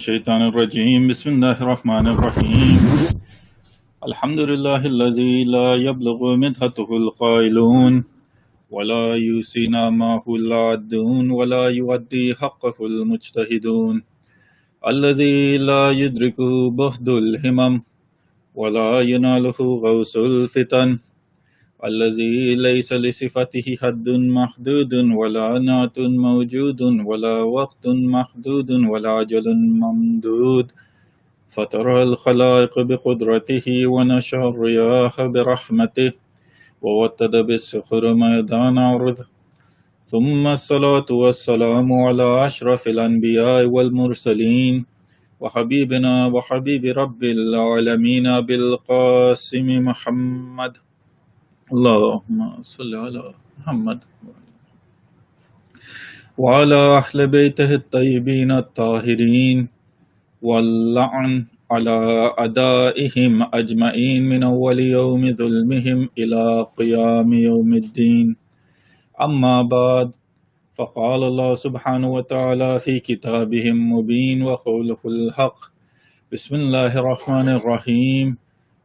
الشيطان الرجيم بسم الله الرحمن الرحيم الحمد لله الذي لا يبلغ مدحته القائلون ولا يوصينا معه العادون ولا يؤدي حقه المجتهدون الذي لا يدركه بهد الهمم ولا يناله غوث الفتن الذي ليس لصفته حد محدود ولا نعت موجود ولا وقت محدود ولا أجل ممدود فترى الخلائق بقدرته ونشر الرياح برحمته ووتد بالسخر ميدان عرض ثم الصلاة والسلام على أشرف الأنبياء والمرسلين وحبيبنا وحبيب رب العالمين بالقاسم محمد اللهم صل على محمد وعلى أهل بيته الطيبين الطاهرين واللعن على أعدائهم أجمعين من أول يوم ظلمهم إلى قيام يوم الدين أما بعد فقال الله سبحانه وتعالى في كتابه المبين وقوله الحق بسم الله الرحمن الرحيم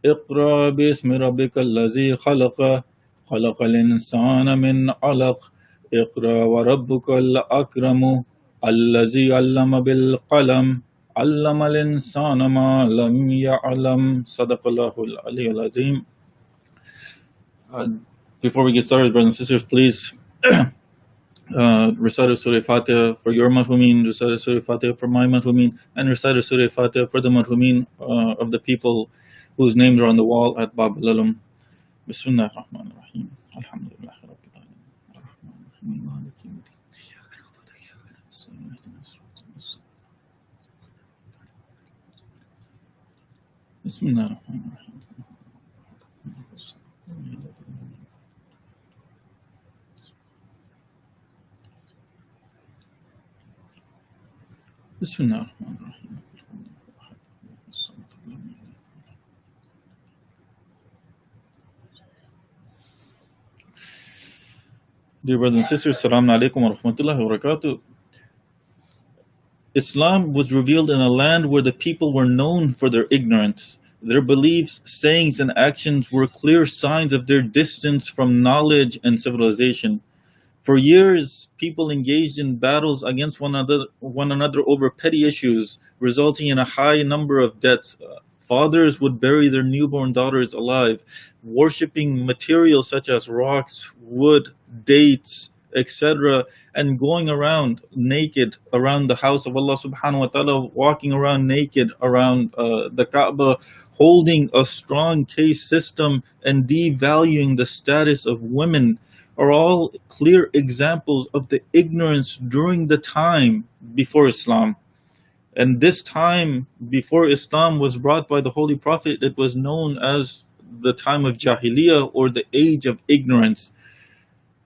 اقرأ باسم ربك الذي خلق خلق الإنسان من علق اقرأ وربك الأكرم الذي علم بالقلم علم الإنسان ما لم يعلم صدق الله العلي العظيم. Before we get started, brothers and sisters, please recite Surah Fatiha for your Madhumeen, recite Surah Fatiha for my Madhumeen, and recite Surah Fatiha for the Madhumeen of the people whose names are on the wall at Babulilm. Bismillah ar-Rahman ar-Rahim. Alhamdulillah Rabbil Alamin. Ar-Rahman ar-Rahim. Malik yawmiddin. Iyyaka na'budu wa iyyaka nasta'in. Ihdinas siratal mustaqim. Bismillah ar-Rahman ar-Rahim. Bismillah ar-Rahman ar-Rahim. Dear brothers and sisters, Assalamu alaikum wa rahmatullahi wa barakatuh. Islam was revealed in a land where the people were known for their ignorance. Their beliefs, sayings, and actions were clear signs of their distance from knowledge and civilization. For years, people engaged in battles against one another over petty issues, resulting in a high number of deaths. Fathers would bury their newborn daughters alive, worshipping materials such as rocks, wood, dates, etc., and going around naked around the house of Allah subhanahu wa ta'ala, walking around naked around the Kaaba, holding a strong caste system and devaluing the status of women are all clear examples of the ignorance during the time before Islam. And this time before Islam was brought by the Holy Prophet, it was known as the time of Jahiliyyah, or the age of ignorance.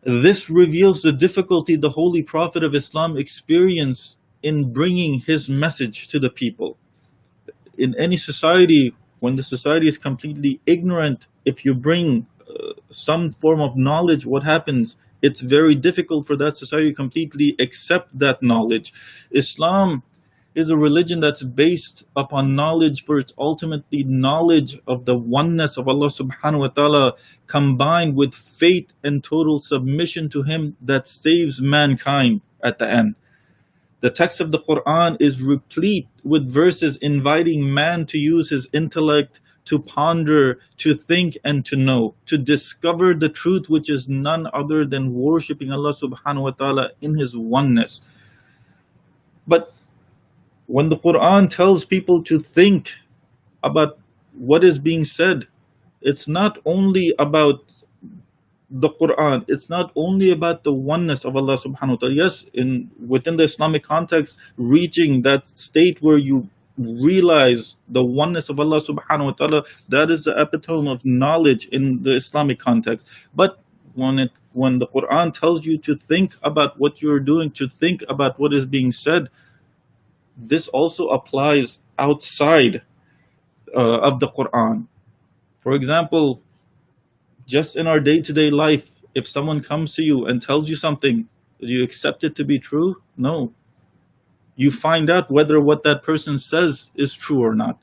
This reveals the difficulty the Holy Prophet of Islam experienced in bringing his message to the people. In any society, when the society is completely ignorant, if you bring some form of knowledge, what happens? It's very difficult for that society to completely accept that knowledge. Islam is a religion that's based upon knowledge, for its ultimately knowledge of the oneness of Allah subhanahu wa ta'ala, combined with faith and total submission to Him that saves mankind at the end. The text of the Quran is replete with verses inviting man to use his intellect, to ponder, to think, and to know, to discover the truth, which is none other than worshipping Allah subhanahu wa ta'ala in His oneness. But when the Quran tells people to think about what is being said, it's not only about the Quran, it's not only about the oneness of Allah subhanahu wa ta'ala. Yes, within the Islamic context, reaching that state where you realize the oneness of Allah subhanahu wa ta'ala, that is the epitome of knowledge in the Islamic context. But when the Quran tells you to think about what you're doing, to think about what is being said, this also applies outside of the Quran. For example, just in our day-to-day life, if someone comes to you and tells you something, do you accept it to be true? No. You find out whether what that person says is true or not.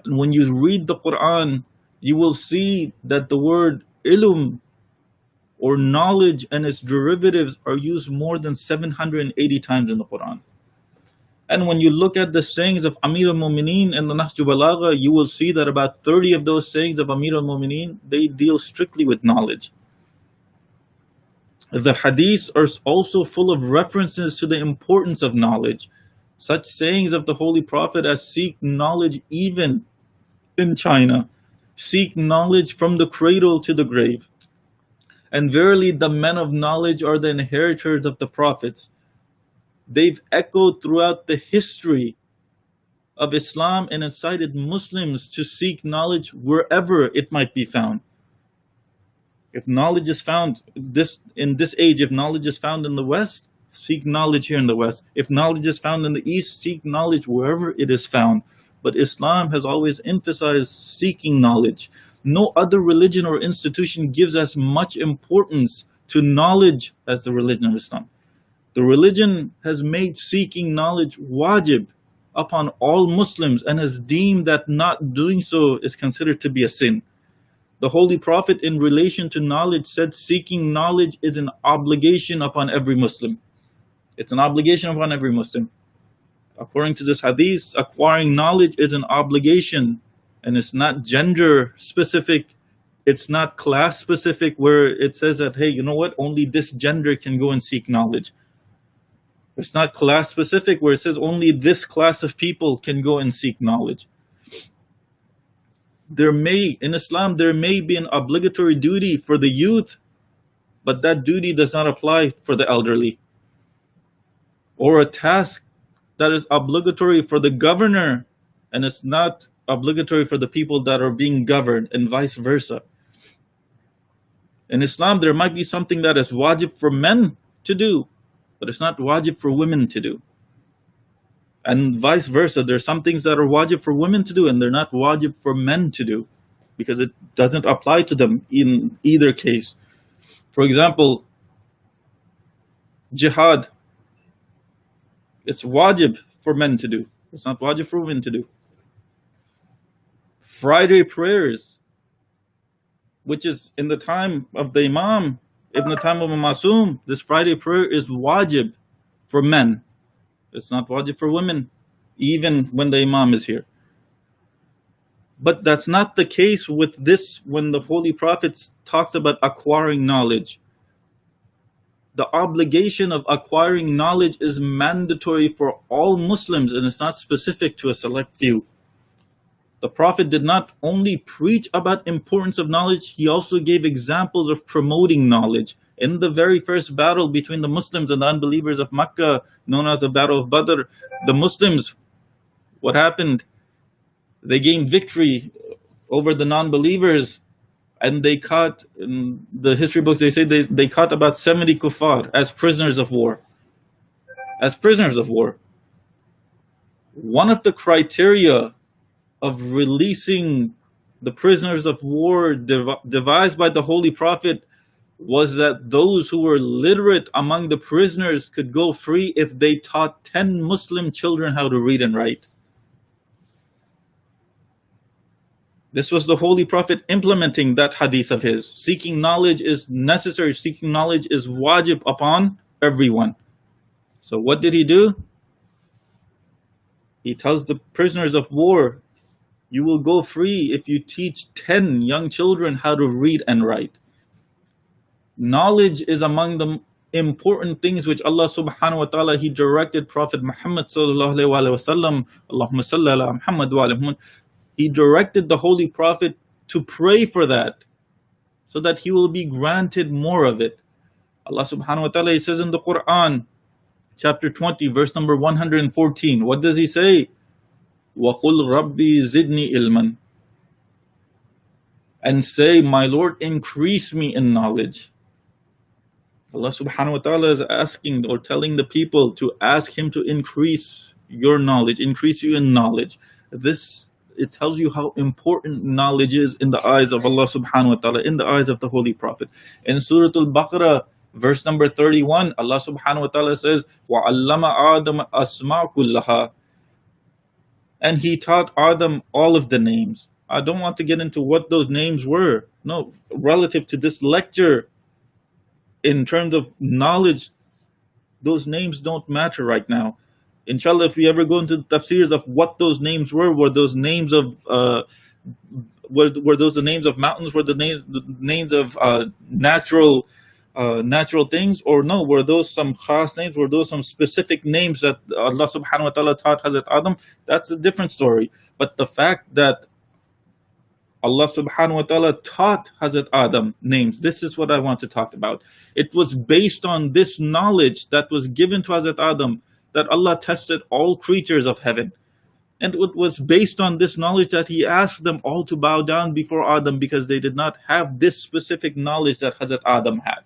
And when you read the Quran, you will see that the word ilm, or knowledge, and its derivatives are used more than 780 times in the Quran. And when you look at the sayings of Amir al-Mu'mineen and the Nahju Balagha, you will see that about 30 of those sayings of Amir al-Mu'mineen, they deal strictly with knowledge. The hadiths are also full of references to the importance of knowledge. Such sayings of the Holy Prophet as seek knowledge even in China, seek knowledge from the cradle to the grave. And verily the men of knowledge are the inheritors of the prophets. They've echoed throughout the history of Islam and incited Muslims to seek knowledge wherever it might be found. If knowledge is found in this age, if knowledge is found in the West, seek knowledge here in the West. If knowledge is found in the East, seek knowledge wherever it is found. But Islam has always emphasized seeking knowledge. No other religion or institution gives as much importance to knowledge as the religion of Islam. The religion has made seeking knowledge wajib upon all Muslims and has deemed that not doing so is considered to be a sin. The Holy Prophet in relation to knowledge said seeking knowledge is an obligation upon every Muslim. It's an obligation upon every Muslim. According to this hadith, acquiring knowledge is an obligation, and it's not gender specific, it's not class specific where it says that, hey, you know what, only this gender can go and seek knowledge. It's not class specific where it says only this class of people can go and seek knowledge. In Islam, there may be an obligatory duty for the youth, but that duty does not apply for the elderly. Or a task that is obligatory for the governor, and it's not obligatory for the people that are being governed, and vice versa. In Islam, there might be something that is wajib for men to do, but it's not wajib for women to do. And vice versa, there's some things that are wajib for women to do and they're not wajib for men to do, because it doesn't apply to them in either case. For example, jihad, it's wajib for men to do. It's not wajib for women to do. Friday prayers, which is in the time of the Imam, in the time of a Masum, this Friday prayer is wajib for men. It's not wajib for women, even when the Imam is here. But that's not the case with this when the Holy Prophet talks about acquiring knowledge. The obligation of acquiring knowledge is mandatory for all Muslims, and it's not specific to a select few. The Prophet did not only preach about importance of knowledge, he also gave examples of promoting knowledge. In the very first battle between the Muslims and the unbelievers of Makkah, known as the Battle of Badr, the Muslims, what happened? They gained victory over the non-believers, and they caught, in the history books, they say they caught about 70 kuffar as prisoners of war. As prisoners of war. One of the criteria of releasing the prisoners of war devised by the Holy Prophet was that those who were literate among the prisoners could go free if they taught 10 Muslim children how to read and write. This was the Holy Prophet implementing that hadith of his. Seeking knowledge is necessary. Seeking knowledge is wajib upon everyone. So what did he do? He tells the prisoners of war, you will go free if you teach 10 young children how to read and write. Knowledge is among the important things which Allah subhanahu wa ta'ala, He directed Prophet Muhammad sallallahu alayhi wa sallam, Allahumma salli ala Muhammad wa ala Muhammad. He directed the Holy Prophet to pray for that, so that he will be granted more of it. Allah subhanahu wa ta'ala, He says in the Quran, chapter 20, verse number 114, what does He say? وَقُلْ رَبِّي زِدْنِي إِلْمًا. And say, my Lord, increase me in knowledge. Allah subhanahu wa ta'ala is asking or telling the people to ask Him to increase your knowledge, increase you in knowledge. It tells you how important knowledge is in the eyes of Allah subhanahu wa ta'ala, in the eyes of the Holy Prophet. In Surah Al-Baqarah, Verse number 31, Allah subhanahu wa ta'ala says, وَعَلَّمَ آدَمَ أَسْمَاءَ كُلَّهَا, and He taught Adam all of the names. I don't want to get into what those names were. No, relative to this lecture, in terms of knowledge, those names don't matter right now. Inshallah, if we ever go into tafsirs of what those names were those names of were those the names of mountains? Were the names of natural things, or no? Were those some khas names? Were those some specific names that Allah subhanahu wa ta'ala taught Hazrat Adam? That's a different story. But the fact that Allah subhanahu wa ta'ala taught Hazrat Adam names, this is what I want to talk about. It was based on this knowledge that was given to Hazrat Adam that Allah tested all creatures of heaven. And it was based on this knowledge that He asked them all to bow down before Adam, because they did not have this specific knowledge that Hazrat Adam had.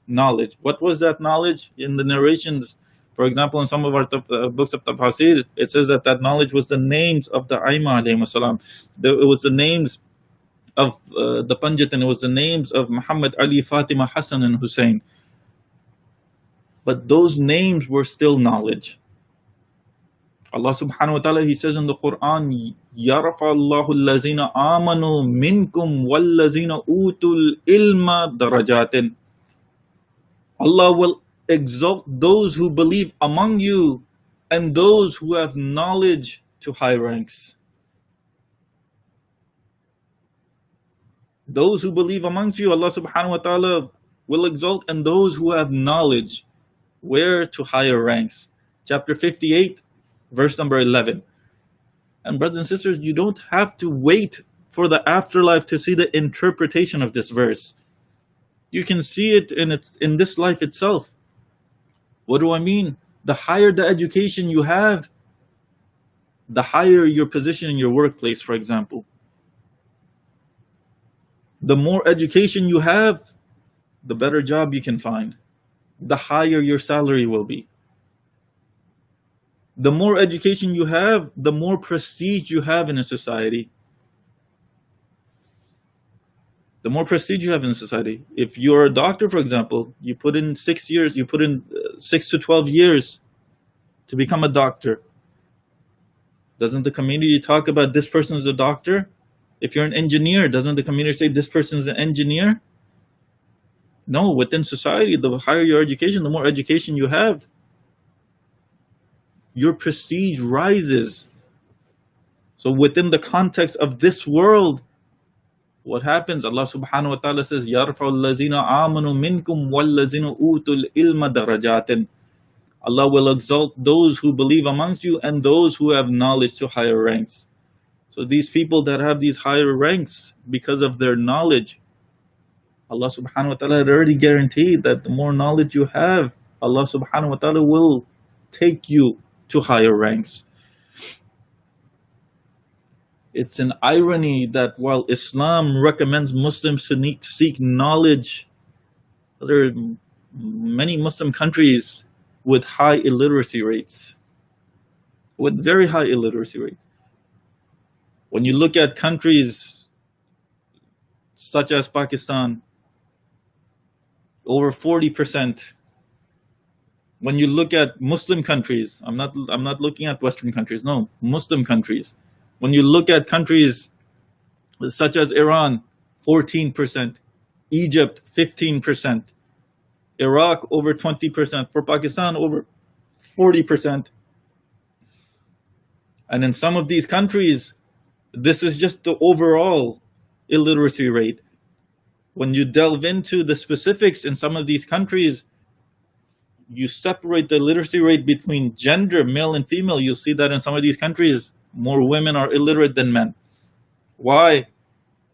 Knowledge. What was that knowledge? In the narrations, for example, in some of our books of tafsir, it says that knowledge was the names of the Aima alayhim salam. It was the names of the Panjat, and it was the names of Muhammad, Ali, Fatima, Hassan, and Hussein. But those names were still knowledge. Allah subhanahu wa ta'ala, He says in the Quran, يَرَفَ اللَّهُ الَّذِينَ آمَنُوا مِنْكُمْ وَالَّذِينَ أُوتُوا الْإِلْمَ دَرَجَاتٍ. Allah will exalt those who believe among you and those who have knowledge to high ranks. Those who believe amongst you, Allah subhanahu wa ta'ala will exalt, and those who have knowledge, where? To higher ranks. Chapter 58, verse number 11. And brothers and sisters, you don't have to wait for the afterlife to see the interpretation of this verse. You can see it in this life itself. What do I mean? The higher the education you have, the higher your position in your workplace, for example. The more education you have, the better job you can find. The higher your salary will be. The more education you have, the more prestige you have in a society. The more prestige you have in society. If you're a doctor, for example, you put in 6 years, you put in 6 to 12 years to become a doctor. Doesn't the community talk about this person is a doctor? If you're an engineer, doesn't the community say this person is an engineer? No, within society, the higher your education, the more education you have, your prestige rises. So within the context of this world, what happens? Allah subhanahu wa ta'ala says, يَرْفَعُ الَّذِينَ آمَنُوا مِنْكُمْ وَالَّذِينَ أُوتُوا الْإِلْمَ دَرَجَاتٍ. Allah will exalt those who believe amongst you and those who have knowledge to higher ranks. So these people that have these higher ranks because of their knowledge, Allah subhanahu wa ta'ala had already guaranteed that the more knowledge you have, Allah subhanahu wa ta'ala will take you to higher ranks. It's an irony that while Islam recommends Muslims to seek knowledge, there are many Muslim countries with high illiteracy rates, with very high illiteracy rates. When you look at countries such as Pakistan, over 40%. When you look at Muslim countries, I'm not looking at Western countries, no, Muslim countries. When you look at countries such as Iran, 14%, Egypt, 15%, Iraq, over 20%, for Pakistan, over 40%. And in some of these countries, this is just the overall illiteracy rate. When you delve into the specifics in some of these countries, you separate the literacy rate between gender, male and female, you'll see that in some of these countries, more women are illiterate than men. Why?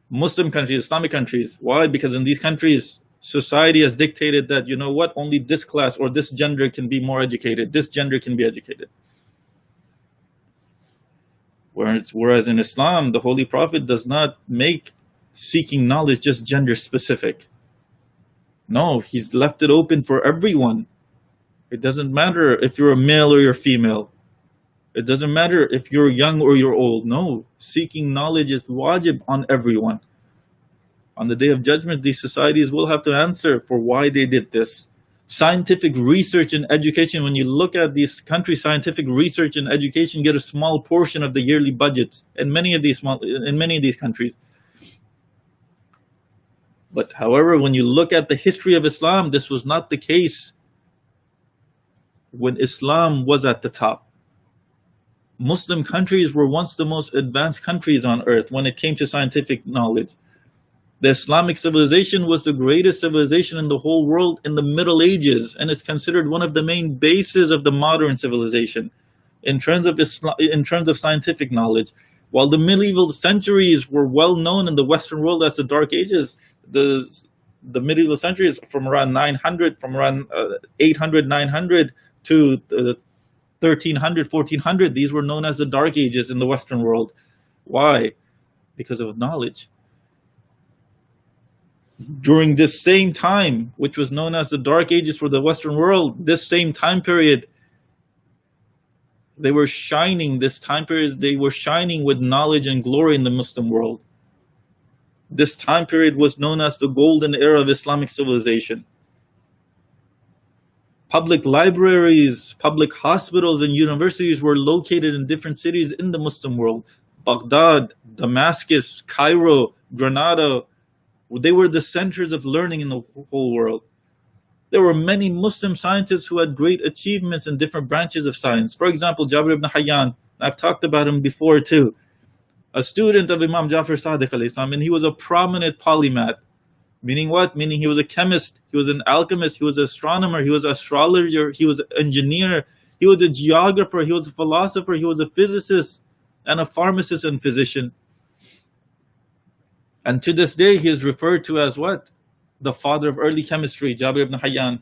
Muslim countries, Islamic countries. Why? Because in these countries, society has dictated that, you know what, only this class or this gender can be more educated. This gender can be educated. Whereas in Islam, the Holy Prophet does not make seeking knowledge just gender specific. No, he's left it open for everyone. It doesn't matter if you're a male or you're female. It doesn't matter if you're young or you're old. No, seeking knowledge is wajib on everyone. On the Day of Judgment, these societies will have to answer for why they did this. Scientific research and education, when you look at these countries, scientific research and education get a small portion of the yearly budgets in many of these countries. But however, when you look at the history of Islam, this was not the case when Islam was at the top. Muslim countries were once the most advanced countries on earth when it came to scientific knowledge. The Islamic civilization was the greatest civilization in the whole world in the Middle Ages, and it's considered one of the main bases of the modern civilization in terms of scientific knowledge. While the medieval centuries were well known in the Western world as the Dark Ages, the medieval centuries from around 800, 900 to 1300, 1400, these were known as the Dark Ages in the Western world. Why? Because of knowledge. During this same time, which was known as the Dark Ages for the Western world, this same time period, they were shining with knowledge and glory in the Muslim world. This time period was known as the golden era of Islamic civilization. Public libraries, public hospitals, and universities were located in different cities in the Muslim world. Baghdad, Damascus, Cairo, Granada, they were the centers of learning in the whole world. There were many Muslim scientists who had great achievements in different branches of science. For example, Jabir ibn Hayyan, I've talked about him before too. A student of Imam Jafar Sadiq alayhi salam, and he was a prominent polymath. Meaning what? Meaning he was a chemist, he was an alchemist, he was an astronomer, he was an astrologer, he was an engineer, he was a geographer, he was a philosopher, he was a physicist, and a pharmacist and physician. And to this day, he is referred to as what? The father of early chemistry, Jabir ibn Hayyan,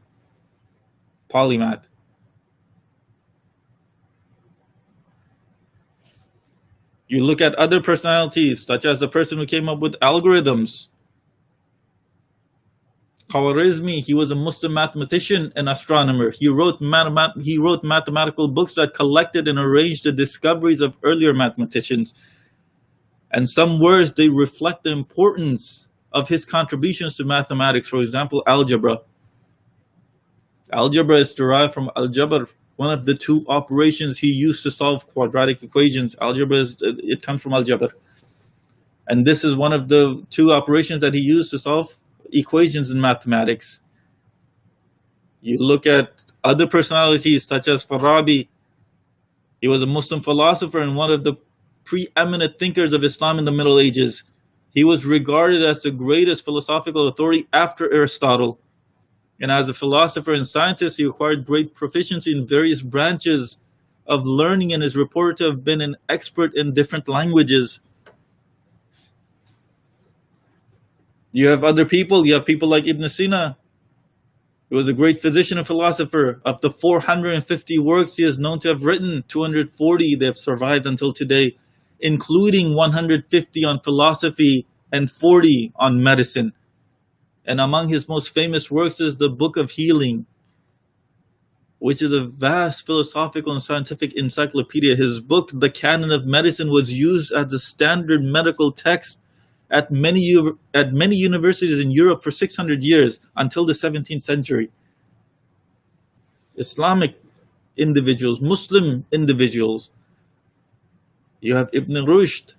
polymath. You look at other personalities, such as the person who came up with algorithms. Khwarizmi, he was a Muslim mathematician and astronomer. He wrote mathematical books that collected and arranged the discoveries of earlier mathematicians. And some words, they reflect the importance of his contributions to mathematics. For example, algebra. Algebra is derived from al-jabr, one of the two operations he used to solve quadratic equations. It comes from al-jabr. And this is one of the two operations that he used to solve equations in mathematics. You look at other personalities such as Farabi. He was a Muslim philosopher and one of the preeminent thinkers of Islam in the Middle Ages. He was regarded as the greatest philosophical authority after Aristotle. And as a philosopher and scientist, he acquired great proficiency in various branches of learning and is reported to have been an expert in different languages. You have other people. You have people like Ibn Sina. He was a great physician and philosopher. Of the 450 works he is known to have written, 240 they have survived until today, including 150 on philosophy and 40 on medicine. And among his most famous works is the Book of Healing, which is a vast philosophical and scientific encyclopedia. His book, The Canon of Medicine, was used as the standard medical text at many universities in Europe for 600 years until the 17th century. Islamic individuals, Muslim individuals. You have Ibn Rushd.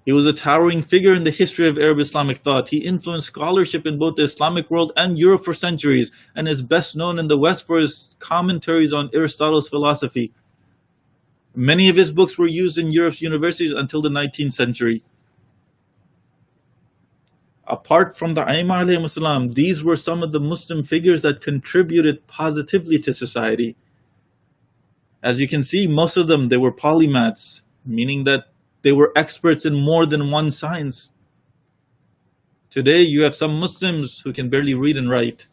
He was a towering figure in the history of Arab Islamic thought. He influenced scholarship in both the Islamic world and Europe for centuries, and is best known in the West for his commentaries on Aristotle's philosophy. Many of his books were used in Europe's universities until the 19th century. Apart from the Aimah alayhim salam, these were some of the Muslim figures that contributed positively to society. As you can see, most of them, they were polymaths, meaning that they were experts in more than one science. Today, you have some Muslims who can barely read and write.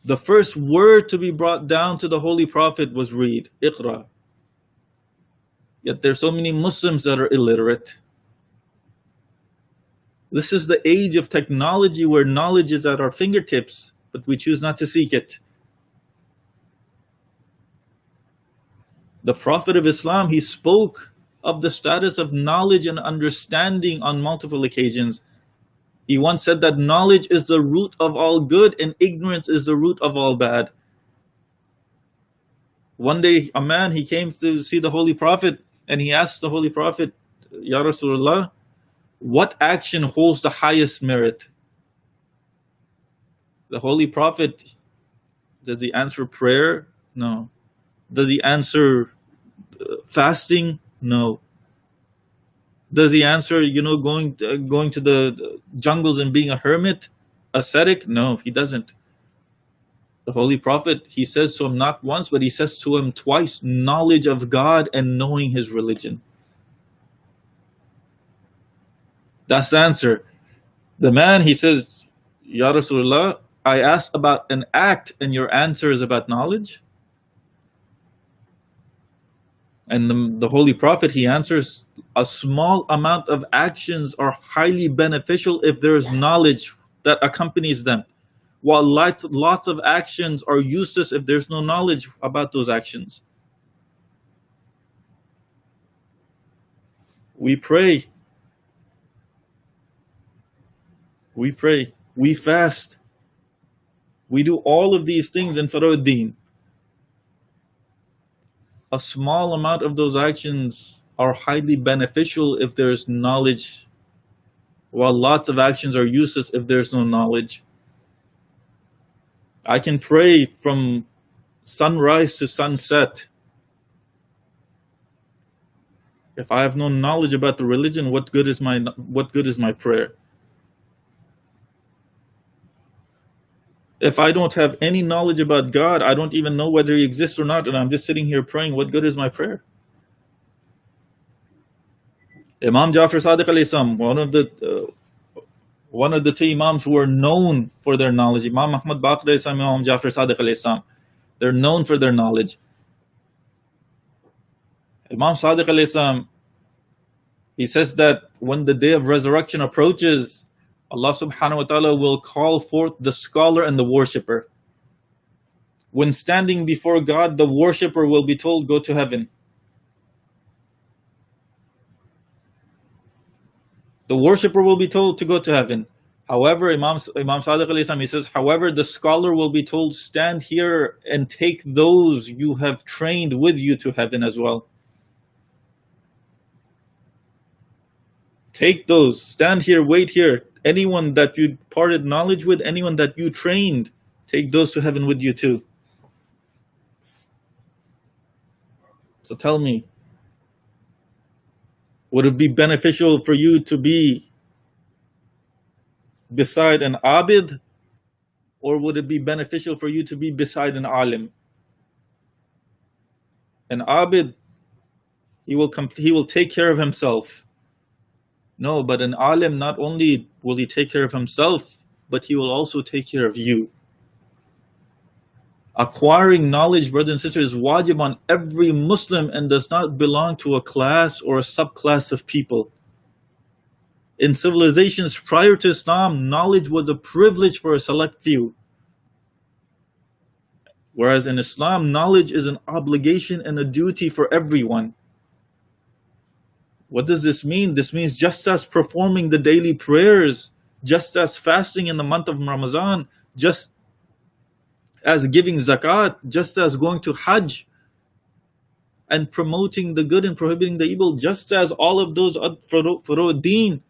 The first word to be brought down to the Holy Prophet was read, Iqra. Yet there are so many Muslims that are illiterate. This is the age of technology where knowledge is at our fingertips, but we choose not to seek it. The Prophet of Islam, he spoke of the status of knowledge and understanding on multiple occasions. He once said that knowledge is the root of all good and ignorance is the root of all bad. One day, a man, he came to see the Holy Prophet and he asked the Holy Prophet, Ya Rasulullah, what action holds the highest merit? The Holy Prophet, does he answer prayer? No. Does he answer fasting? No. Does he answer, going to the jungles and being a hermit, ascetic? No, he doesn't. The Holy Prophet, he says to him not once, but he says to him twice, knowledge of God and knowing his religion. That's the answer. The man, he says, Ya Rasulullah, I asked about an act and your answer is about knowledge? And the Holy Prophet, he answers, a small amount of actions are highly beneficial if there is knowledge that accompanies them, while lots of actions are useless if there's no knowledge about those actions. We pray. We pray. We fast. We do all of these things in Faruddin. A small amount of those actions are highly beneficial if there's knowledge, while lots of actions are useless if there's no knowledge. I can pray from sunrise to sunset. If I have no knowledge about the religion, what good is my prayer? If I don't have any knowledge about God, I don't even know whether he exists or not, and I'm just sitting here praying, what good is my prayer? Imam Jafar Sadiq alayhi salam, one of the two Imams who are known for their knowledge, Imam Ahmad Baqir alayhi salam, Imam Jafar Sadiq alayhi salam, they're known for their knowledge. Imam Sadiq alayhi salam, he says that when the day of resurrection approaches, Allah subhanahu wa ta'ala will call forth the scholar and the worshipper. When standing before God, the worshipper will be told, go to heaven. The worshipper will be told to go to heaven. However, Imam Sadiq alayhi salam, he says, however, the scholar will be told, stand here and take those you have trained with you to heaven as well. Take those, stand here, wait here. Anyone that you parted knowledge with, anyone that you trained, take those to heaven with you too. So tell me, would it be beneficial for you to be beside an abid, or would it be beneficial for you to be beside an alim? An abid, he will take care of himself. No, but an alim, not only will he take care of himself, but he will also take care of you. Acquiring knowledge, brothers and sisters, is wajib on every Muslim and does not belong to a class or a subclass of people. In civilizations prior to Islam, knowledge was a privilege for a select few. Whereas in Islam, knowledge is an obligation and a duty for everyone. What does this mean? This means just as performing the daily prayers, just as fasting in the month of Ramadan, just as giving zakat, just as going to Hajj and promoting the good and prohibiting the evil, just as all of those furu'd-din,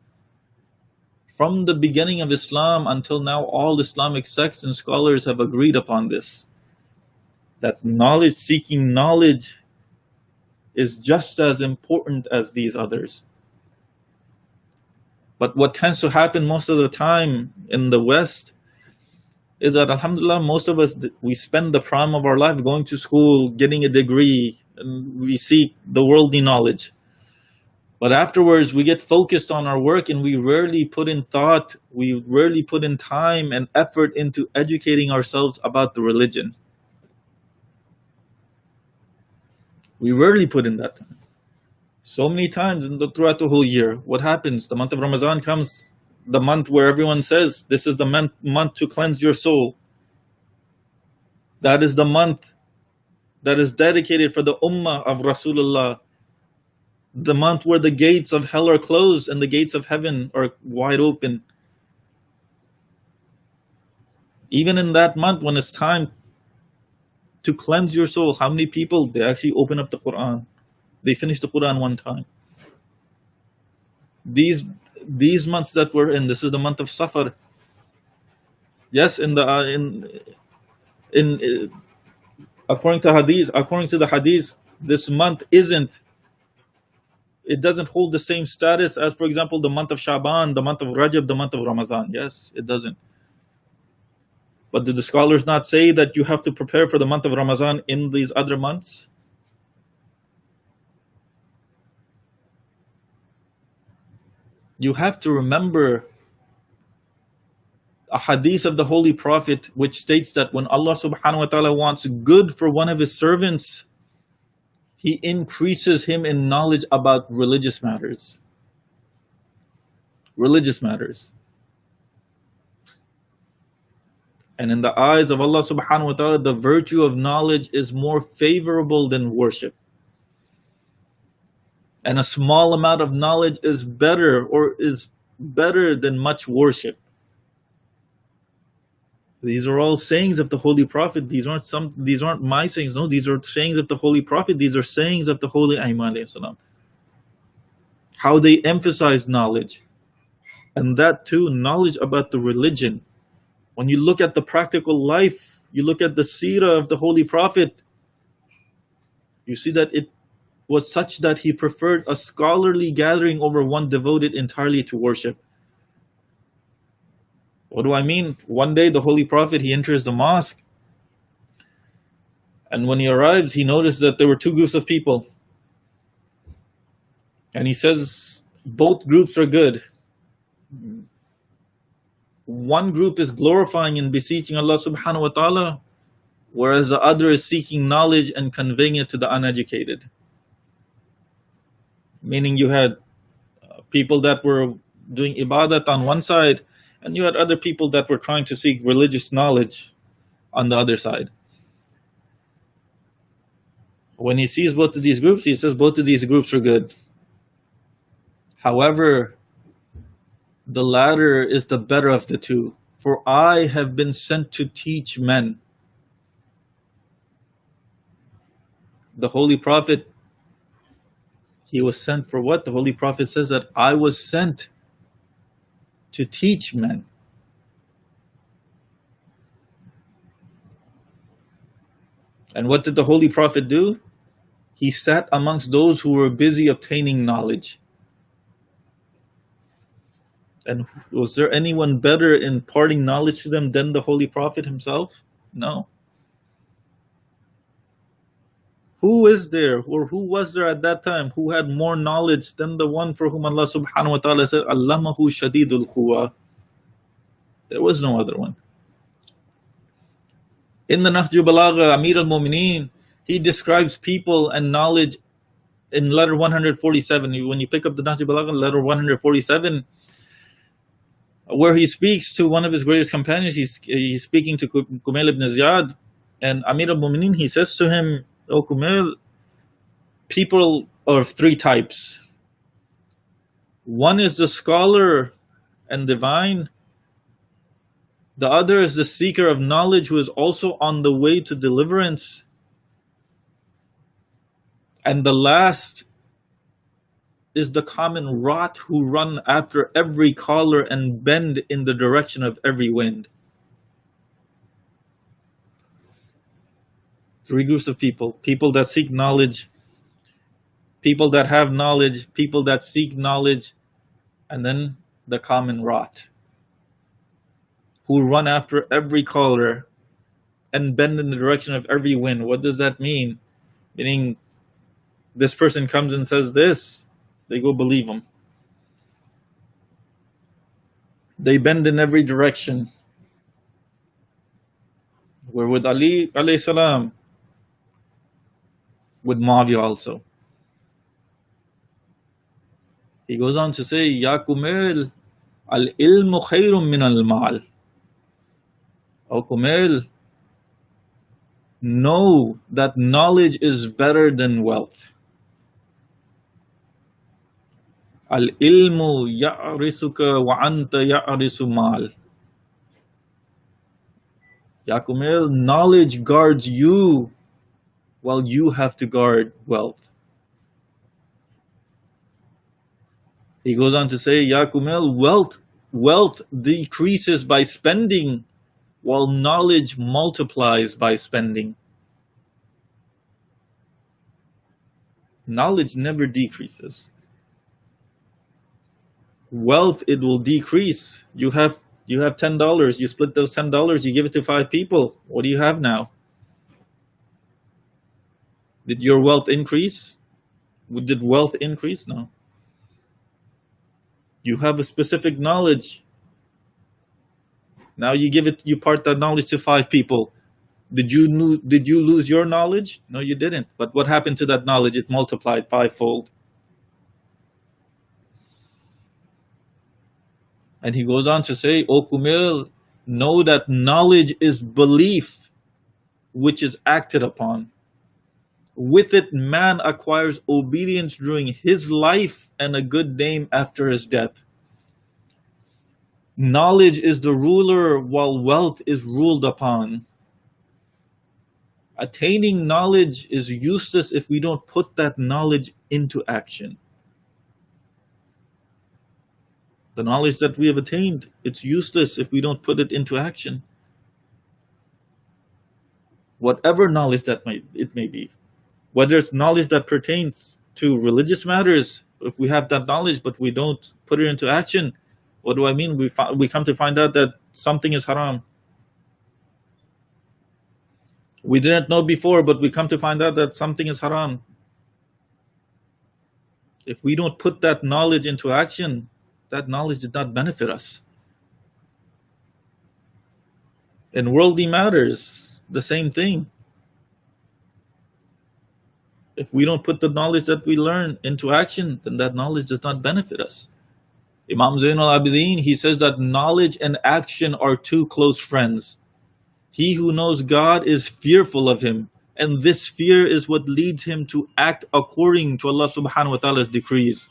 from the beginning of Islam until now, all Islamic sects and scholars have agreed upon this. That knowledge, seeking knowledge, is just as important as these others. But what tends to happen most of the time in the West is that, alhamdulillah, most of us, we spend the prime of our life going to school, getting a degree, and we seek the worldly knowledge. But afterwards, we get focused on our work and we rarely put in thought, we rarely put in time and effort into educating ourselves about the religion. We rarely put in that time. So many times throughout the whole year, what happens? The month of Ramadan comes, the month where everyone says, this is the month to cleanse your soul. That is the month that is dedicated for the ummah of Rasulullah. the month where the gates of hell are closed and the gates of heaven are wide open. Even in that month, when it's time to cleanse your soul, how many people, they actually open up the Quran? They finish the Quran one time. These months that we're in, this is the month of Safar. Yes, in according to the hadith, this month it doesn't hold the same status as, for example, the month of Shaban, the month of Rajab, the month of Ramadan. Yes, it doesn't. But do the scholars not say that you have to prepare for the month of Ramadan in these other months? You have to remember a hadith of the Holy Prophet which states that when Allah subhanahu wa ta'ala wants good for one of his servants, he increases him in knowledge about religious matters. Religious matters. And in the eyes of Allah subhanahu wa ta'ala, the virtue of knowledge is more favorable than worship. And a small amount of knowledge is better than much worship. These are all sayings of the Holy Prophet. These aren't my sayings. No, these are sayings of the Holy Prophet. These are sayings of the Holy Imam alayhi salam. How they emphasize knowledge. And that too, knowledge about the religion. When you look at the practical life, you look at the seerah of the Holy Prophet, you see that it was such that he preferred a scholarly gathering over one devoted entirely to worship. What do I mean? One day the Holy Prophet, he enters the mosque, and when he arrives, he noticed that there were two groups of people. And he says, both groups are good. One group is glorifying and beseeching Allah subhanahu wa ta'ala, whereas the other is seeking knowledge and conveying it to the uneducated. Meaning you had people that were doing ibadat on one side, and you had other people that were trying to seek religious knowledge on the other side. When he sees both of these groups, he says both of these groups are good. However, the latter is the better of the two. For I have been sent to teach men. The Holy Prophet, he was sent for what? The Holy Prophet says that I was sent to teach men. And what did the Holy Prophet do? He sat amongst those who were busy obtaining knowledge. And was there anyone better in imparting knowledge to them than the Holy Prophet himself? No. Who is there, or who was there at that time who had more knowledge than the one for whom Allah subhanahu wa ta'ala said, Allamahu shadidul quwa? There was no other one. In the Nahju Balagha, Amir al-Mu'mineen, he describes people and knowledge in letter 147. When you pick up the Nahju Balagha, letter 147, where he speaks to one of his greatest companions, he's speaking to Kumail ibn Ziyad, and Amir al-Mu'mineen, he says to him, O Kumail, people are of three types. One is the scholar and divine. The other is the seeker of knowledge who is also on the way to deliverance. And the last is the common rot who run after every caller and bend in the direction of every wind. Three groups of people. People that seek knowledge, people that have knowledge, people that seek knowledge, and then the common rot, who run after every caller and bend in the direction of every wind. What does that mean? Meaning, this person comes and says this, they go believe him. They bend in every direction. We're with Ali alayhi salam, with Muawiyah also. He goes on to say, Ya Kumail, al-ilmu khayrun min al-mal. O Kumail, know that knowledge is better than wealth. Al-ilmu ya'risuka wa anta ya'risu mal. Yakumil, knowledge guards you while you have to guard wealth. He goes on to say, Yakumil, wealth decreases by spending, while knowledge multiplies by spending. Knowledge never decreases. Wealth, it will decrease. You have $10. You split those $10. You give it to 5 people. What do you have now? Did your wealth increase? Did wealth increase? No. You have a specific knowledge. Now you part that knowledge to 5 people. Did you lose your knowledge? No, you didn't. But what happened to that knowledge? It multiplied 5-fold. And he goes on to say, O Kumil, know that knowledge is belief which is acted upon. With it, man acquires obedience during his life and a good name after his death. Knowledge is the ruler while wealth is ruled upon. Attaining knowledge is useless if we don't put that knowledge into action. The knowledge that we have attained, it's useless if we don't put it into action. Whatever knowledge that it may be. Whether it's knowledge that pertains to religious matters, if we have that knowledge but we don't put it into action, what do I mean? We come to find out that something is haram. We didn't know before, but we come to find out that something is haram. If we don't put that knowledge into action, that knowledge did not benefit us. In worldly matters, the same thing. If we don't put the knowledge that we learn into action, then that knowledge does not benefit us. Imam Zain al-Abidin, he says that knowledge and action are 2 close friends. He who knows God is fearful of him, and this fear is what leads him to act according to Allah subhanahu wa ta'ala's decrees.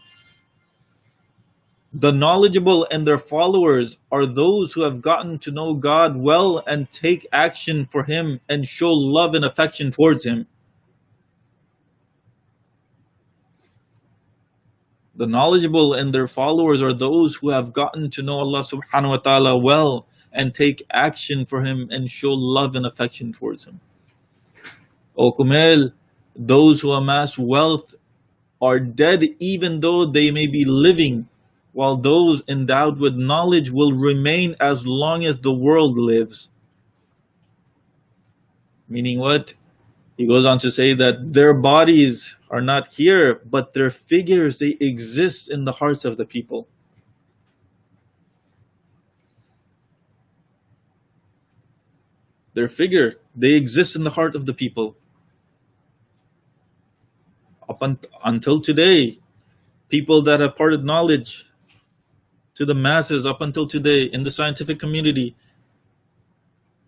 The knowledgeable and their followers are those who have gotten to know God well and take action for him and show love and affection towards him. The knowledgeable and their followers are those who have gotten to know Allah subhanahu wa ta'ala well and take action for him and show love and affection towards him. O Kumel, those who amass wealth are dead even though they may be living, while those endowed with knowledge will remain as long as the world lives. Meaning what? He goes on to say that their bodies are not here, but their figures, they exist in the hearts of the people. Their figure, they exist in the heart of the people. Until today, people that have imparted knowledge to the masses up until today in the scientific community,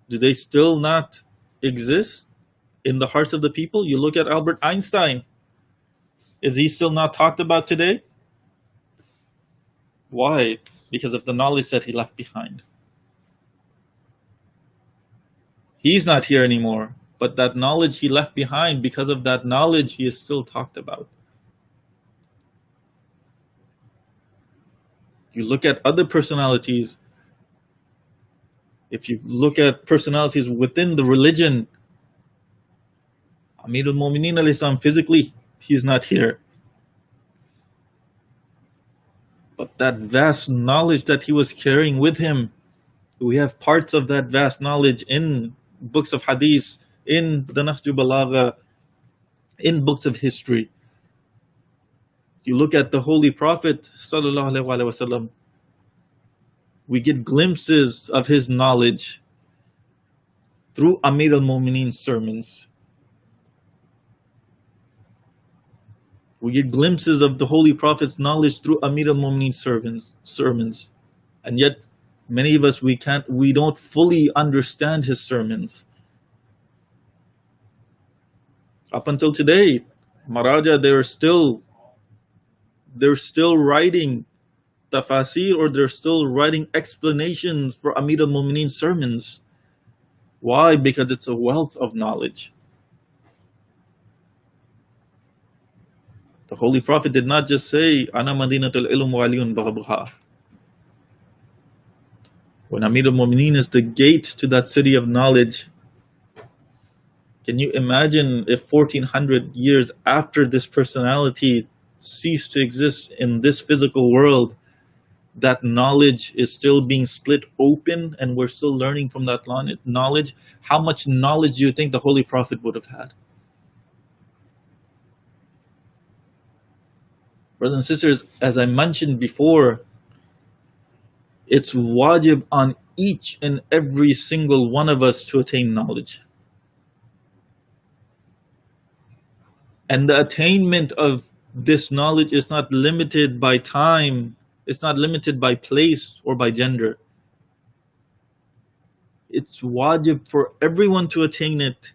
do they still not exist in the hearts of the people? You look at Albert Einstein. Is he still not talked about today? Why? Because of the knowledge that he left behind. He's not here anymore, but that knowledge he left behind, because of that knowledge, he is still talked about. You look at other personalities. If you look at personalities within the religion, Amir al-Mu'mineen alayhi salam, physically, he's not here. But that vast knowledge that he was carrying with him, we have parts of that vast knowledge in books of hadith, in the Nahju Balagha, in books of history. You look at the Holy Prophet sallallahu alaihi wasallam, we get glimpses of his knowledge through Amir al-Mu'mineen's sermons. We get glimpses of the Holy Prophet's knowledge through Amir al-Mu'mineen's sermons. And yet, many of us, we don't fully understand his sermons. Up until today, Maharaja, they are still They're still writing tafasir, or they're still writing explanations for Amir al-Mu'mineen's sermons. Why? Because it's a wealth of knowledge. The Holy Prophet did not just say, Ana Madinatul Ilm wa Aliyun Babuha. When Amir al-Mu'mineen is the gate to that city of knowledge, can you imagine if 1400 years after this personality ceased to exist in this physical world, that knowledge is still being split open and we're still learning from that knowledge? How much knowledge do you think the Holy Prophet would have had? Brothers and sisters, as I mentioned before, it's wajib on each and every single one of us to attain knowledge. And the attainment of this knowledge is not limited by time, it's not limited by place or by gender. It's wajib for everyone to attain it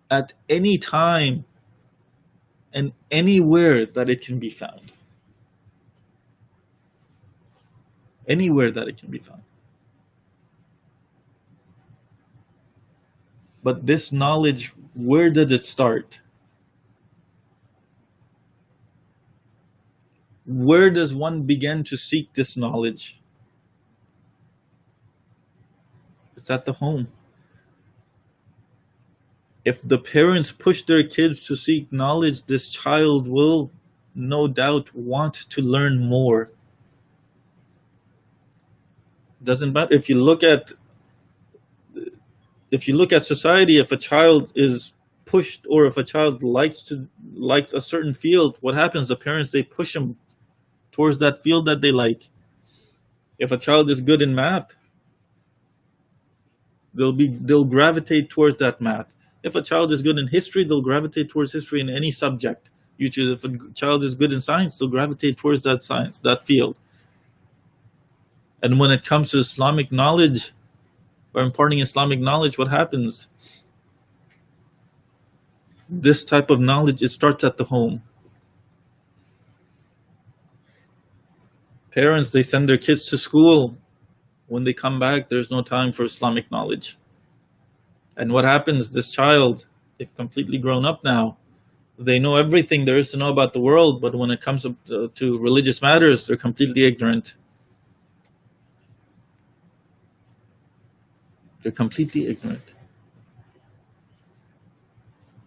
at any time and anywhere that it can be found. Anywhere that it can be found. But this knowledge, where did it start? Where does one begin to seek this knowledge? It's at the home. If the parents push their kids to seek knowledge, this child will no doubt want to learn more. Doesn't matter if you look at society. If a child is pushed, or if a child likes a certain field, what happens? The parents, they push them towards that field that they like. If a child is good in math, they'll gravitate towards that math. If a child is good in history, they'll gravitate towards history in any subject you choose. If a child is good in science, they'll gravitate towards that science, that field. And when it comes to Islamic knowledge, or imparting Islamic knowledge, what happens? This type of knowledge, it starts at the home. Parents, they send their kids to school. When they come back, there's no time for Islamic knowledge. And what happens? This child, they've completely grown up now. They know everything there is to know about the world, but when it comes to religious matters, they're completely ignorant. They're completely ignorant.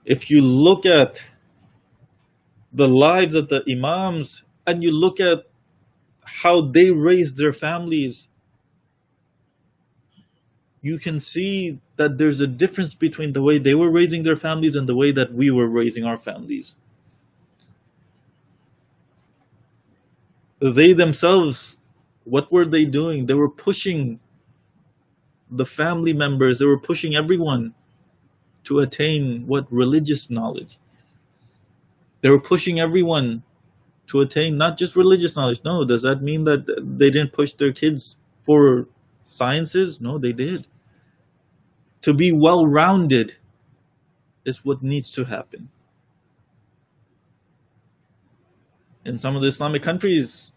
If you look at the lives of the Imams, and you look at how they raised their families, you can see that there's a difference between the way they were raising their families and the way that we were raising our families. They themselves, what were they doing? They were pushing the family members, they were pushing everyone to attain what? Religious knowledge. They were pushing everyone to attain not just religious knowledge. No, does that mean that they didn't push their kids for sciences? No, they did. To be well-rounded is what needs to happen. In some of the Islamic countries,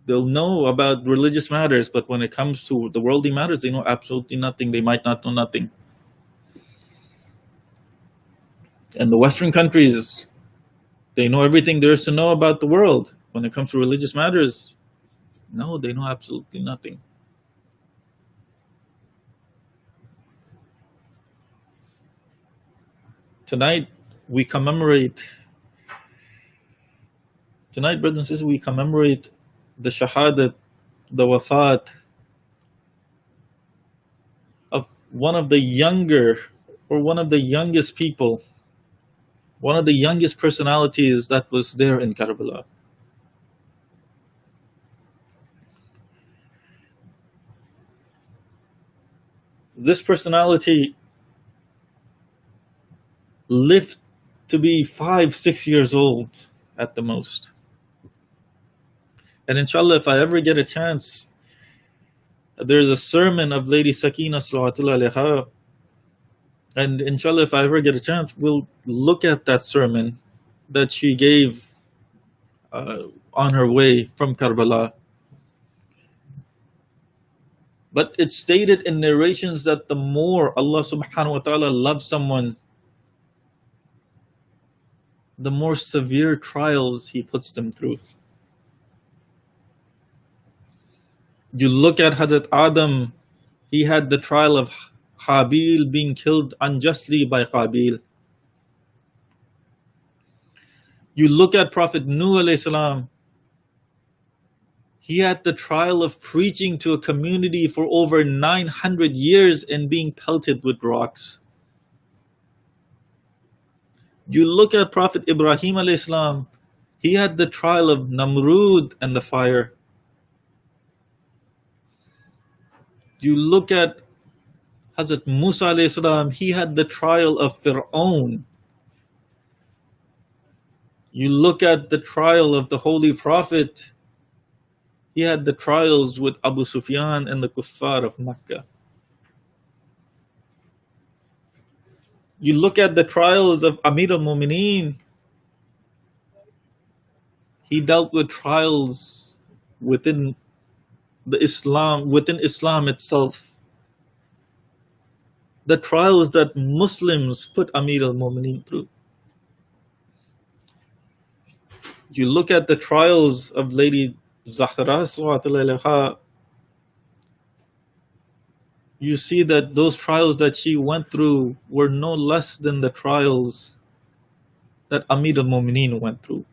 they'll know about religious matters, but when it comes to the worldly matters, they know absolutely nothing. They might not know nothing. In the Western countries, they know everything there is to know about the world. When it comes to religious matters, no, they know absolutely nothing. Tonight, brothers and sisters, we commemorate the shahadat, the wafat of one of the youngest people, one of the youngest personalities that was there in Karbala. This personality lived to be 5-6 years old at the most. And inshallah, if I ever get a chance, there's a sermon of Lady Sakina salawatullah alayha, and inshallah, if I ever get a chance, we'll look at that sermon that she gave uh, on her way from Karbala. But it's stated in narrations that the more Allah subhanahu wa ta'ala loves someone, the more severe trials He puts them through. You look at Hazrat Adam, he had the trial of Habil being killed unjustly by Qabil. You look at Prophet Nuh alayhi salam, he had the trial of preaching to a community for over 900 years and being pelted with rocks. You look at Prophet Ibrahim alayhi salam, he had the trial of Namrud and the fire. You look at Hazrat Musa alayhi salam, he had the trial of Fir'aun. You look at the trial of the Holy Prophet, he had the trials with Abu Sufyan and the Kuffar of Makkah. You look at the trials of Amir al-Mu'mineen, he dealt with trials within Islam itself. The trials that Muslims put Amir al-Mu'mineen through. You look at the trials of Lady Zahra sallallahu alaiha, you see that those trials that she went through were no less than the trials that Amir al-Mu'mineen went through.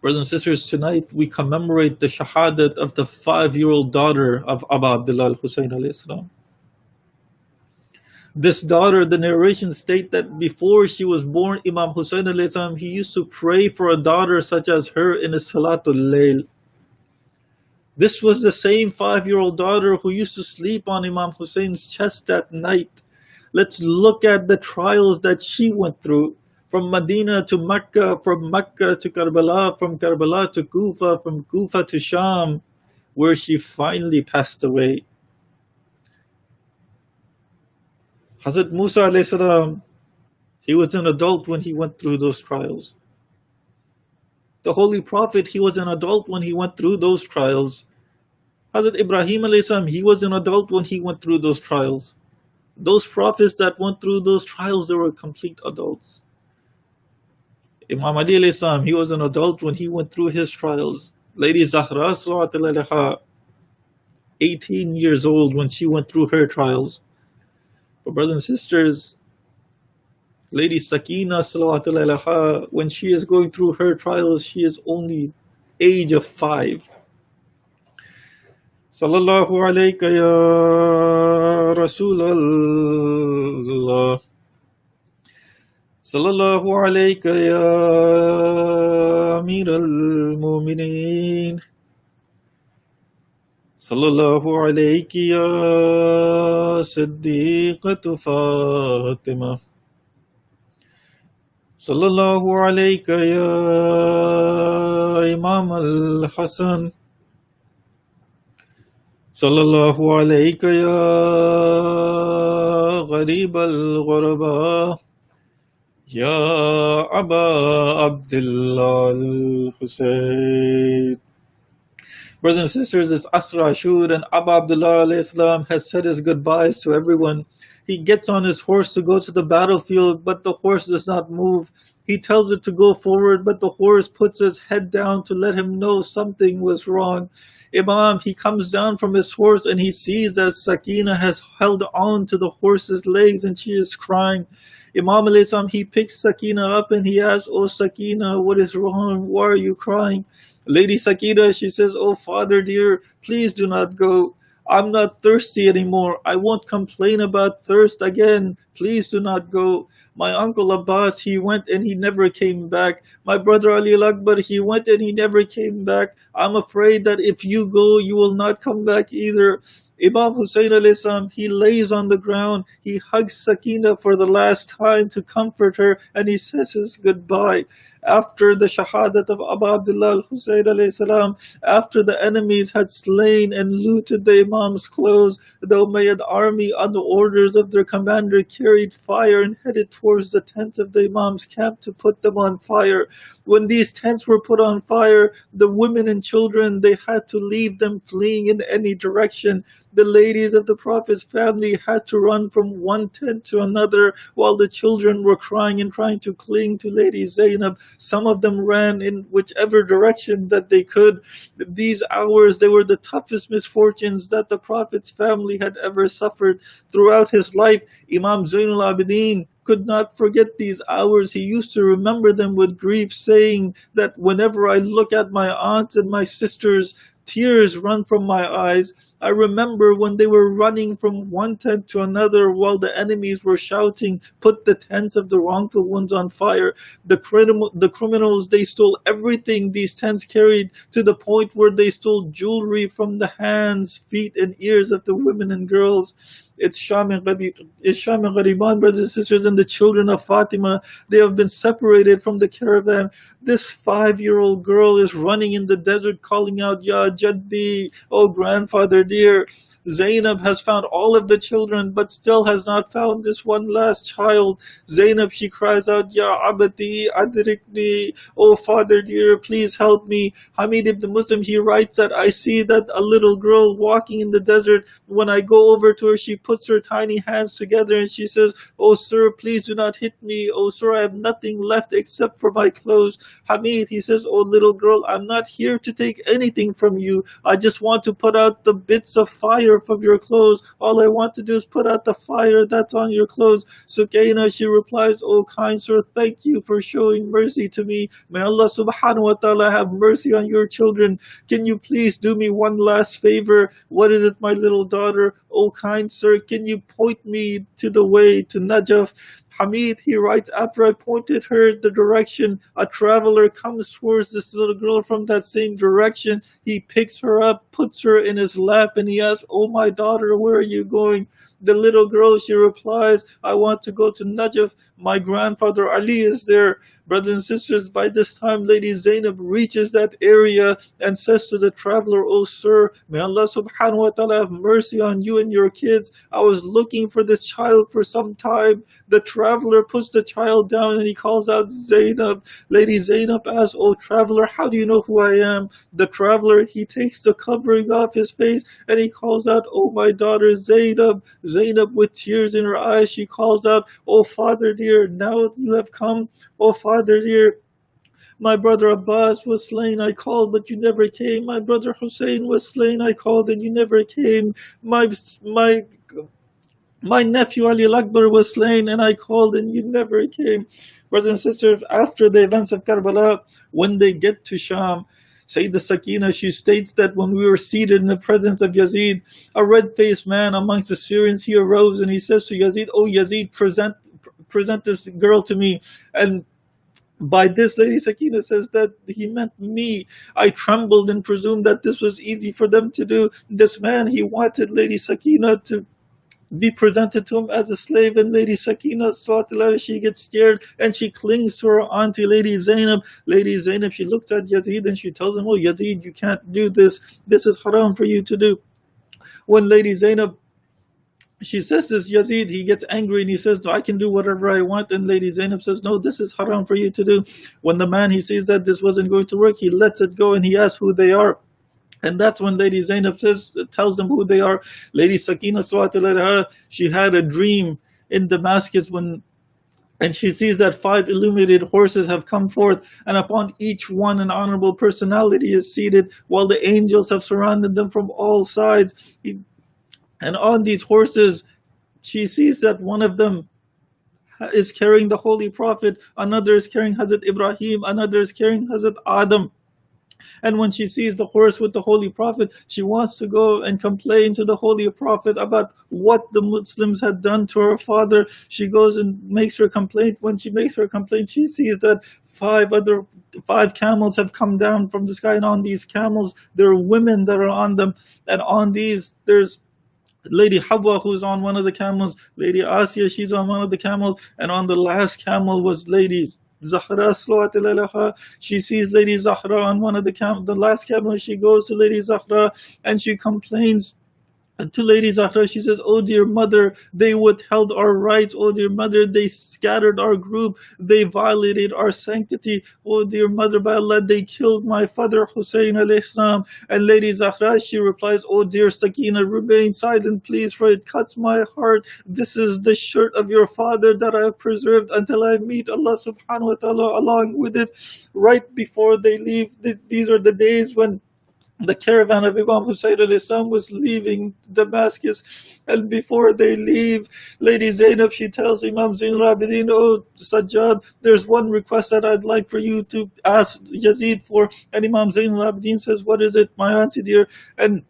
Brothers and sisters, tonight we commemorate the shahadat of the 5-year-old daughter of Abu Abdullah al-Husayn alayhi salam. This daughter, the narrations state that before she was born, Imam Hussein alayhi salam, he used to pray for a daughter such as her in his Salatul Layl. This was the same 5-year-old daughter who used to sleep on Imam Hussein's chest at night. Let's look at the trials that she went through. From Medina to Mecca, from Mecca to Karbala, from Karbala to Kufa, from Kufa to Sham, where she finally passed away. Hazrat Musa alayhi salam, he was an adult when he went through those trials. The Holy Prophet, he was an adult when he went through those trials. Hazrat Ibrahim alayhi salam, he was an adult when he went through those trials. Those prophets that went through those trials, they were complete adults. Imam Ali alayhi salam, he was an adult when he went through his trials. Lady Zahra sallallahu alaiha, 18 years old when she went through her trials. But brothers and sisters, Lady Sakina sallallahu alaiha, when she is going through her trials, she is only age of 5. Sallallahu alayka ya Rasulallah. Sallallahu alayka ya Amir al-Mu'mineen. Sallallahu alayki ya Siddiqatu Fatima. Sallallahu alayka ya Imam al-Hasan. Sallallahu alayka ya Gharib al-Ghuraba. Ya Aba Abdullah al-Husayn. Brothers and sisters, it's Asra Ashur, and Abu Abdullah alayhi salam has said his goodbyes to everyone. He gets on his horse to go to the battlefield, but the horse does not move. He tells it to go forward, but the horse puts his head down to let him know something was wrong. Imam, he comes down from his horse and he sees that Sakina has held on to the horse's legs and she is crying. Imam alayhi salam, he picks Sakina up and he asks, "Oh Sakina, what is wrong? Why are you crying?" Lady Sakina, she says, "Oh father dear, please do not go. I'm not thirsty anymore. I won't complain about thirst again. Please do not go. My uncle Abbas, he went and he never came back. My brother Ali al-Akbar, he went and he never came back. I'm afraid that if you go, you will not come back either. Imam Hussein alayhi salam, he lays on the ground, he hugs Sakina for the last time to comfort her, and he says his goodbye. After the shahadat of Abu Abdullah al-Hussein alayhi salam, after the enemies had slain and looted the Imam's clothes, the Umayyad army, on the orders of their commander, carried fire and headed towards the tents of the Imam's camp to put them on fire. When these tents were put on fire, the women and children, they had to leave them fleeing in any direction. The ladies of the Prophet's family had to run from one tent to another while the children were crying and trying to cling to Lady Zainab. Some of them ran in whichever direction that they could. These hours, they were the toughest misfortunes that the Prophet's family had ever suffered throughout his life. Imam Zainul Abidin could not forget these hours. He used to remember them with grief, saying that whenever I look at my aunts and my sisters, tears run from my eyes. I remember when they were running from one tent to another while the enemies were shouting, "Put the tents of the wrongful ones on fire." The criminals, they stole everything these tents carried, to the point where they stole jewelry from the hands, feet, and ears of the women and girls. It's Sham and Ghariban, brothers and sisters, and the children of Fatima. They have been separated from the caravan. This 5-year-old girl is running in the desert calling out, "Ya Jaddi, oh grandfather dear." Zainab has found all of the children, but still has not found this one last child. Zainab, she cries out, "Ya Abati, Adrikni, oh father dear, please help me." Hamid ibn Muslim, he writes that I see that a little girl walking in the desert. When I go over to her, she puts her tiny hands together and she says, "Oh sir, please do not hit me. Oh sir, I have nothing left except for my clothes." Hamid, he says, "Oh little girl, I'm not here to take anything from you. I just want to put out the bits of fire from your clothes. All I want to do is put out the fire that's on your clothes." Sakina, she replies, "Oh kind sir, thank you for showing mercy to me. May Allah subhanahu wa ta'ala have mercy on your children. Can you please do me one last favor?" "What is it, my little daughter?" "Oh kind sir, can you point me to the way to Najaf?" Hamid, he writes, "After I pointed her the direction, a traveler comes towards this little girl from that same direction. He picks her up, puts her in his lap, and he asks, 'Oh my daughter, where are you going?' The little girl, she replies, 'I want to go to Najaf. My grandfather Ali is there.'" Brothers and sisters, by this time, Lady Zainab reaches that area and says to the traveler, "Oh sir, may Allah subhanahu wa ta'ala have mercy on you and your kids. I was looking for this child for some time." The traveler puts the child down and he calls out, "Zainab." Lady Zainab asks, "Oh traveler, how do you know who I am?" The traveler, he takes the covering off his face and he calls out, "Oh my daughter Zainab." Zainab, with tears in her eyes, she calls out, "Oh father dear, now you have come. Oh father dear, my brother Abbas was slain, I called, but you never came. My brother Hussein was slain, I called, and you never came. My my nephew Ali Akbar was slain, and I called, and you never came." Brothers and sisters, after the events of Karbala, when they get to Sham, Sayyidah Sakina, she states that when we were seated in the presence of Yazid, a red-faced man amongst the Syrians, he arose and he says to Yazid, "Oh Yazid, present this girl to me." And by this, Lady Sakina says that he meant me. I trembled and presumed that this was easy for them to do. This man, he wanted Lady Sakina to be presented to him as a slave, and Lady Sakina, she gets scared and she clings to her auntie Lady Zainab. Lady Zainab, she looks at Yazid and she tells him, "Oh Yazid, you can't do this. This is haram for you to do." When Lady Zainab, she says this, Yazid, he gets angry and he says, "I can do whatever I want." And Lady Zainab says, "No, this is haram for you to do." When the man, he sees that this wasn't going to work, he lets it go and he asks who they are. And that's when Lady Zainab tells them who they are. Lady Sakina, she had a dream in Damascus and she sees that 5 illuminated horses have come forth, and upon each one an honorable personality is seated, while the angels have surrounded them from all sides. And on these horses, she sees that one of them is carrying the Holy Prophet, another is carrying Hazrat Ibrahim, another is carrying Hazrat Adam. And when she sees the horse with the Holy Prophet, she wants to go and complain to the Holy Prophet about what the Muslims had done to her father. She goes and makes her complaint. When she makes her complaint, she sees that 5 camels have come down from the sky, and on these camels there are women that are on them, and on these there's Lady Habwa, who's on one of the camels, Lady Asiya, she's on one of the camels, and on the last camel was Lady Zahra, salawat alayha. She sees Lady Zahra on one of the last camel. She goes to Lady Zahra and she complains to Lady Zahra. She says, "Oh dear mother, they withheld our rights. Oh dear mother, they scattered our group. They violated our sanctity. Oh dear mother, by Allah, they killed my father Hussein alayhi salam." And Lady Zahra, she replies, "Oh dear Sakina, remain silent please, for it cuts my heart. This is the shirt of your father that I have preserved until I meet Allah subhanahu wa ta'ala along with it." Right before they leave, these are the days when the caravan of Imam Hussein was leaving Damascus, and before they leave, Lady Zainab, she tells Imam Zain al-Abidin, "Oh Sajjad, there's one request that I'd like for you to ask Yazid for." And Imam Zain al-Abidin says, "What is it, my auntie dear?" And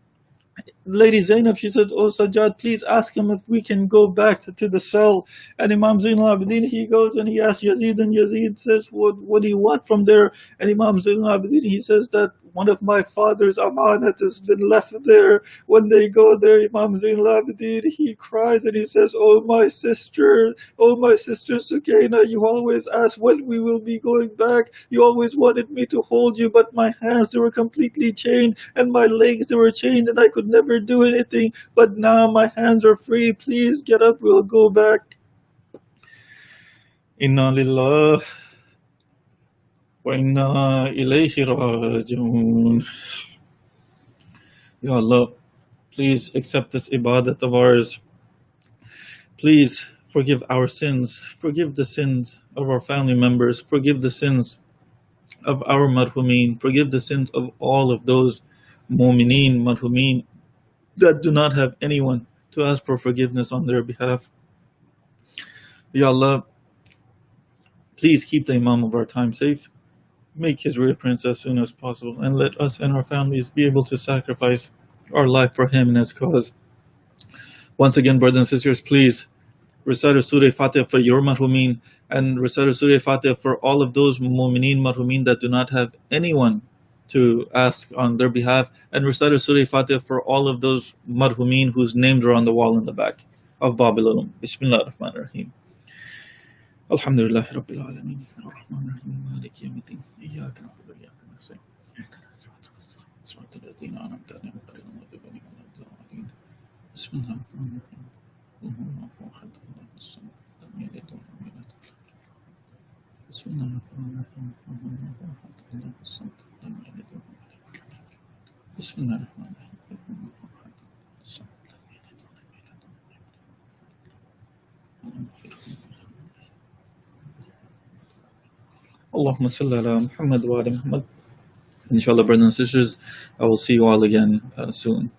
Lady Zainab, she said, "Oh Sajjad, please ask him if we can go back to the cell." And Imam Zain al-Abidin, he goes and he asks Yazid, and Yazid says, what do you want from there?" And Imam Zain al-Abidin, he says that one of my father's amanat has been left there. When they go there, Imam Zain al-Abidin, he cries and he says, "Oh my sister Sukaina, you always ask when we will be going back. You always wanted me to hold you, but my hands, they were completely chained, and my legs, they were chained, and I could never do anything. But now my hands are free. Please get up, we'll go back." Inna lillah wa inna ilayhi raji'un. Ya Allah, please accept this ibadat of ours. Please forgive our sins. Forgive the sins of our family members. Forgive the sins of our marhumin. Forgive the sins of all of those mu'mineen, marhumin, that do not have anyone to ask for forgiveness on their behalf. Ya Allah, please keep the Imam of our time safe. Make his reappearance as soon as possible, and let us and our families be able to sacrifice our life for him and his cause. Once again, brothers and sisters, please recite a Surah Fatiha for your marhumin, and recite a Surah Fatiha for all of those mu'mineen marhumin that do not have anyone to ask on their behalf, and recite a Surah Fatiha for all of those marhumin whose names are on the wall in the back of Babulilm. Bismillah ar-Rahman ar-Rahim. Alhamdulillahi Rabbil Alameen. Ar-Rahman ar-Rahim. Maliki yawmiddin. Iyyaka na'budu wa iyyaka nasta'in. Ihdina as-siratal ladhina an'amta alayhim ghayril maghdubi alayhim wa lad-dallin. Bismillah ar-Rahman ar-Rahim. Qul huwallahu ahad, Allahu as-samad, lam yalid wa lam yulad. Bismillah ar-Rahman ar-Rahim. Qul huwallahu ahad, Allahu as-samad, lam yalid wa lam yulad. Bismillah ar-Rahman ar-Rahim. Qul huwallahu ahad, Allahu as-samad, lam yalid wa lam yulad. Allahumma salli ala Muhammad wa ala Muhammad. Inshallah, brothers and sisters, I will see you all again soon.